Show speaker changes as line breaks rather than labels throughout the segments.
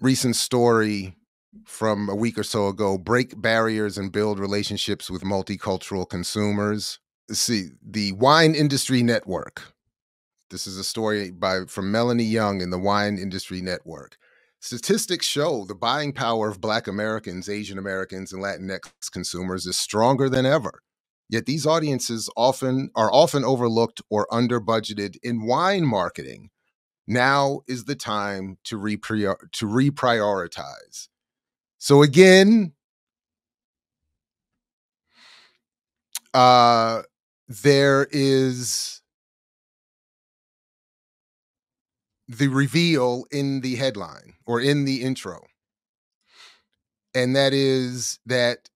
recent story from a week or so ago, break barriers and build relationships with multicultural consumers. See, the Wine Industry Network. This is a story from Melanie Young in the Wine Industry Network. Statistics show the buying power of Black Americans, Asian Americans, and Latinx consumers is stronger than ever. Yet these audiences are often overlooked or under-budgeted in wine marketing. Now is the time to reprioritize. So again, there is the reveal in the headline or in the intro. And that is that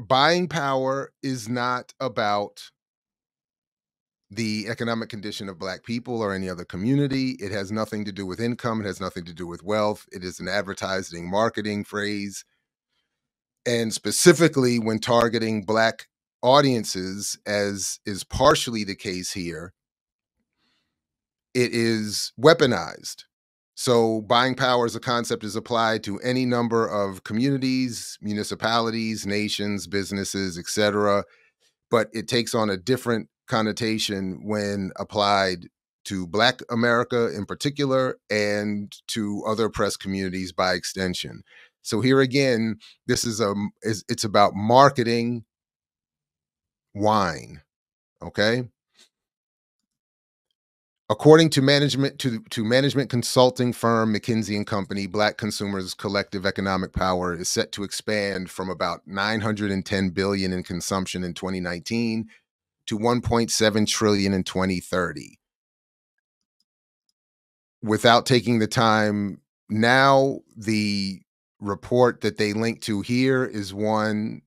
buying power is not about the economic condition of Black people or any other community. It has nothing to do with income. It has nothing to do with wealth. It is an advertising marketing phrase. And specifically when targeting Black audiences, as is partially the case here, it is weaponized. So buying power as a concept is applied to any number of communities, municipalities, nations, businesses, etc. But it takes on a different connotation when applied to Black America in particular and to other oppressed communities by extension. So here again, this is it's about marketing wine, okay? According to management consulting firm McKinsey & Company, Black consumers' collective economic power is set to expand from about $910 billion in consumption in 2019 to $1.7 trillion in 2030. Without taking the time now, the report that they link to here is one,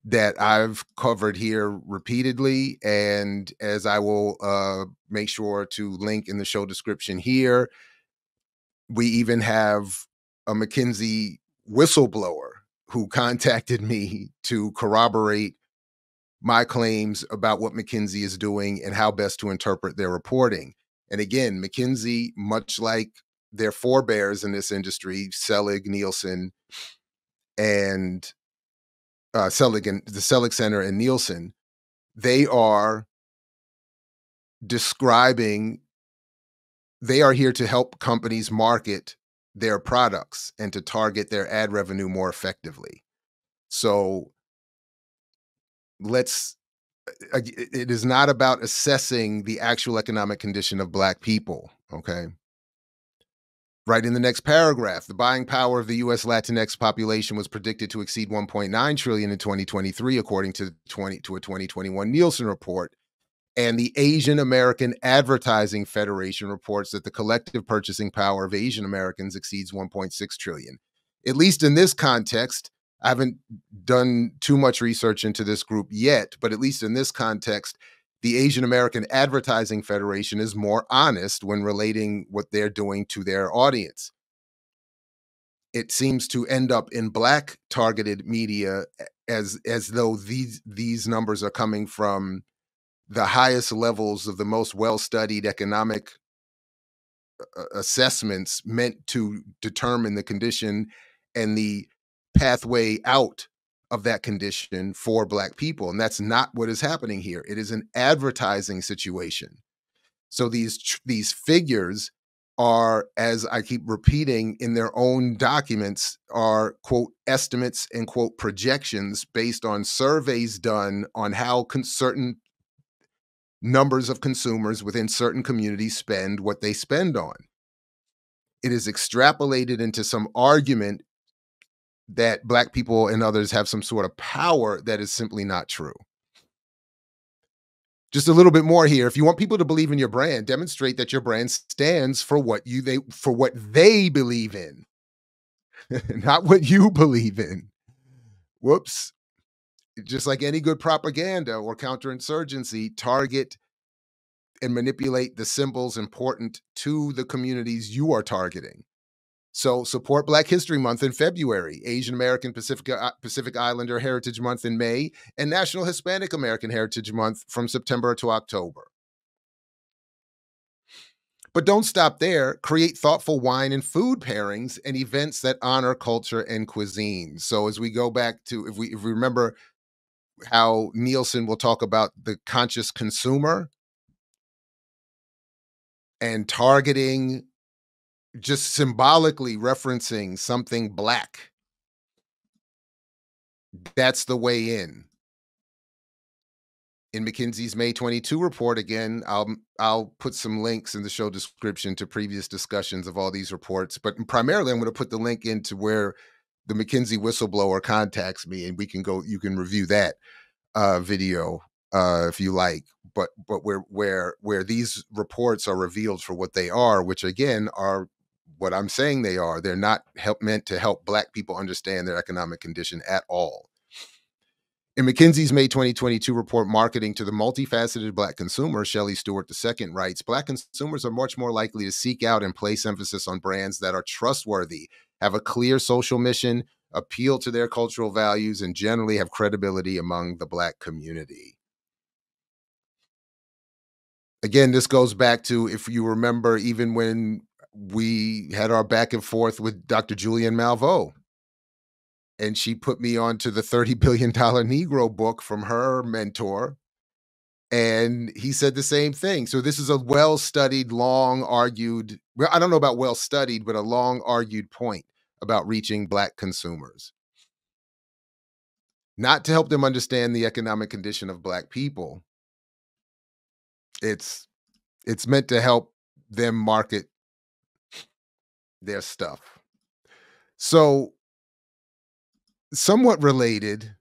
that I've covered here repeatedly. And as I will make sure to link in the show description here, we even have a McKinsey whistleblower who contacted me to corroborate my claims about what McKinsey is doing and how best to interpret their reporting. And again, McKinsey, much like their forebears in this industry, Selig, Nielsen, and Selig and the Selig Center and Nielsen, they are here to help companies market their products and to target their ad revenue more effectively. So it is not about assessing the actual economic condition of Black people, okay? Right in the next paragraph, the buying power of the U.S. Latinx population was predicted to exceed $1.9 trillion in 2023, according to a 2021 Nielsen report. And the Asian American Advertising Federation reports that the collective purchasing power of Asian Americans exceeds $1.6 trillion. At least in this context, I haven't done too much research into this group yet, but at least in this context, the Asian American Advertising Federation is more honest when relating what they're doing to their audience. It seems to end up in Black targeted media as though these numbers are coming from the highest levels of the most well-studied economic assessments meant to determine the condition and the pathway out of that condition for Black people. And that's not what is happening here. It is an advertising situation. So these figures are, as I keep repeating in their own documents, are, quote, estimates and, quote, projections based on surveys done on how certain numbers of consumers within certain communities spend what they spend on. It is extrapolated into some argument that Black people and others have some sort of power that is simply not true. Just a little bit more here. If you want people to believe in your brand, demonstrate that your brand stands for what they believe in, not what you believe in. Whoops. Just like any good propaganda or counterinsurgency, target and manipulate the symbols important to the communities you are targeting. So support Black History Month in February, Asian American Pacific Islander Heritage Month in May, and National Hispanic American Heritage Month from September to October. But don't stop there. Create thoughtful wine and food pairings and events that honor culture and cuisine. So as we go back to, if we remember how Nielsen will talk about the conscious consumer and targeting, just symbolically referencing something black, that's the way in. In McKinsey's May 22 report, again, I'll put some links in the show description to previous discussions of all these reports, but primarily I'm going to put the link into where the McKinsey whistleblower contacts me, and we can go. You can review that video if you like. But where these reports are revealed for what they are, which again are what I'm saying they are. They're not meant to help Black people understand their economic condition at all. In McKinsey's May 2022 report, Marketing to the Multifaceted Black Consumer, Shelley Stewart II writes, Black consumers are much more likely to seek out and place emphasis on brands that are trustworthy, have a clear social mission, appeal to their cultural values, and generally have credibility among the Black community. Again, this goes back to, if you remember, even when we had our back and forth with Dr. Julian Malveaux, and she put me onto the $30 billion Negro book from her mentor. And he said the same thing. So this is a well-studied, long argued, well, I don't know about well-studied, but a long argued point about reaching Black consumers. Not to help them understand the economic condition of Black people. It's meant to help them market their stuff. So somewhat related,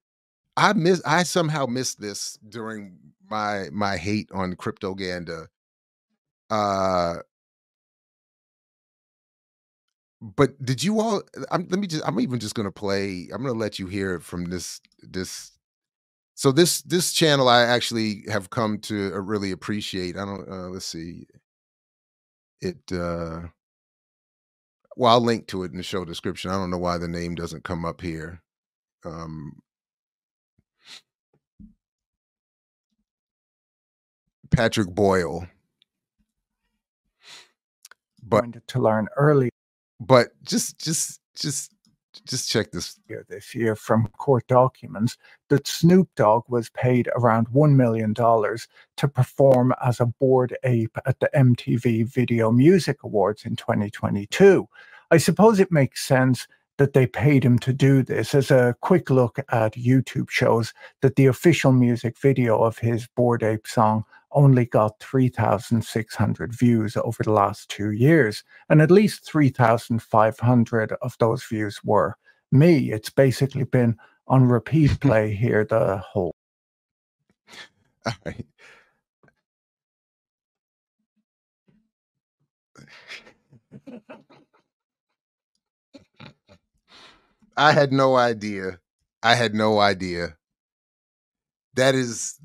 I somehow missed this during my hate on Cryptoganda. But did you all, I'm even just gonna play, I'm gonna let you hear it from this so this channel I actually have come to really appreciate. I don't let's see. It well, I'll link to it in the show description. I don't know why the name doesn't come up here. Um Patrick Boyle. But
Wanted to learn early
just check this.
This year from court documents that Snoop Dogg was paid around $1 million to perform as a bored ape at the MTV Video Music Awards in 2022. I suppose it makes sense that they paid him to do this. As a quick look at YouTube shows that the official music video of his Bored Ape song only got 3,600 views over the last 2 years, and at least 3,500 of those views were me. It's basically been on repeat play here the whole.
All right. I had no idea. I had no idea. That is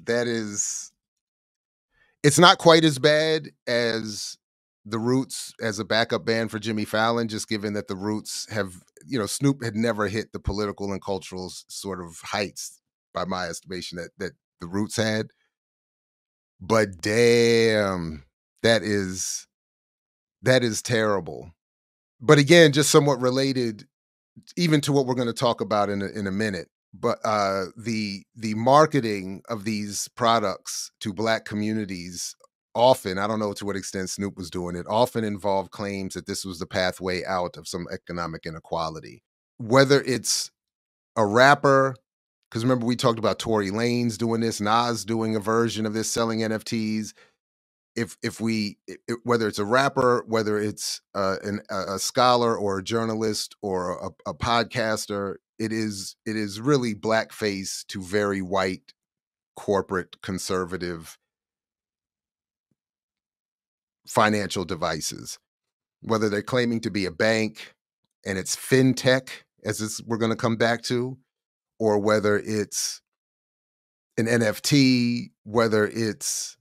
it's not quite as bad as the Roots as a backup band for Jimmy Fallon, just given that the Roots have, Snoop had never hit the political and cultural sort of heights, by my estimation, that the Roots had. But damn, that is terrible. But again, just somewhat related even to what we're going to talk about in a minute. But the marketing of these products to Black communities often, I don't know to what extent Snoop was doing it, often involved claims that this was the pathway out of some economic inequality. Whether it's a rapper, because remember we talked about Tory Lanez doing this, Nas doing a version of this, selling NFTs. Whether it's a rapper, whether it's a scholar or a journalist or a podcaster, it is really blackface to very white corporate conservative financial devices. Whether they're claiming to be a bank and it's fintech, as we're going to come back to, or whether it's an NFT, whether it's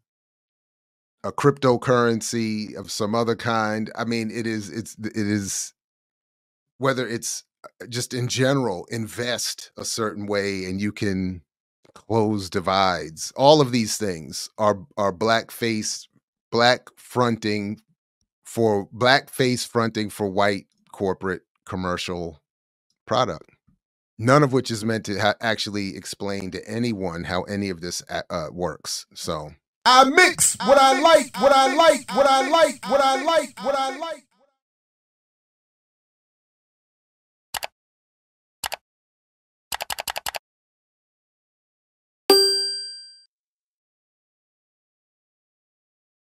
a cryptocurrency of some other kind. I mean, it is whether it's just in general, invest a certain way and you can close divides. All of these things are black fronting for blackface fronting for white corporate commercial product. None of which is meant to actually explain to anyone how any of this works. So
I mix what I like, what I like, what I like, what I like, what I like.